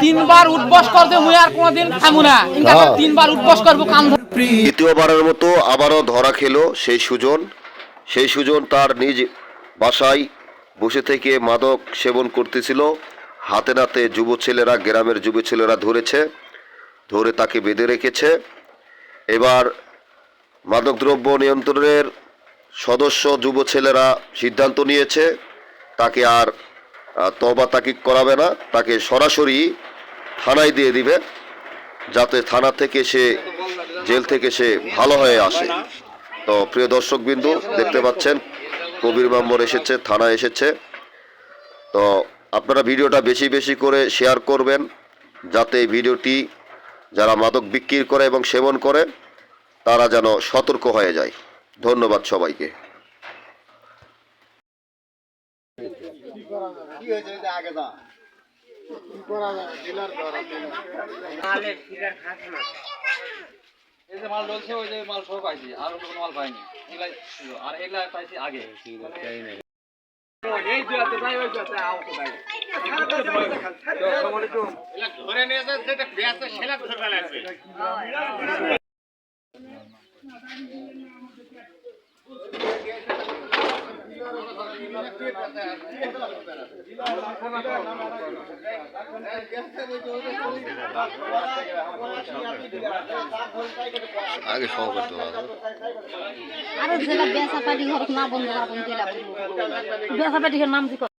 তিনবার উঠবস করতে মুই আর কোনোদিন খামু না ইনকা তিনবার উঠবস করব কান ধরে। দ্বিতীয়বারের মতো আবারও ধরা খেলো সেই সুজন তার নিজ বাসায় বসে থেকে মাদক সেবন করতেছিল। হাতে নাতে গ্রামের যুব ছেলেরা ধরে তাকে বেঁধে রেখেছে। এবার মাদকদ্রব্য নিয়ন্ত্রণের সদস্য যুব ছেলেরা সিদ্ধান্ত নিয়েছে তাকে আর তওবা তাকিক করাবে না, তাকে সরাসরি থানায় দিয়ে দিবে, যাতে থানা থেকে জেল থেকে সে ভালো হয়ে আসে। তো প্রিয় দর্শকবিন্দু, দেখতে পাচ্ছেন কবির মেম্বার এসেছে, থানা এসেছে। তো আপনারা ভিডিওটা বেশি বেশি করে শেয়ার করবেন, যাতে এই ভিডিওটি যারা মাদক বিক্রি করে এবং সেবন করে তারা যেন সতর্ক হয়ে যায়। ধন্যবাদ সবাইকে। এই যে মাল ঢলছে ওই যে মাল সব পাইছি, আর অন্য কোনো মাল পাইনি। এগুলাই ছিল, আর এগুলা পাইছি আগে। এই জুয়াতে ভাই ওই জুয়াতে আও তো ভাই। ধরে নিয়ে যায় যেটা বেয়াতে সেটা ধরে লাগবে। আগে সহ করতে আরে যেটা বেসা পার্টি ঘর না বন্ধ করা বন্ধ দিলা বেসা পার্টি নাম কি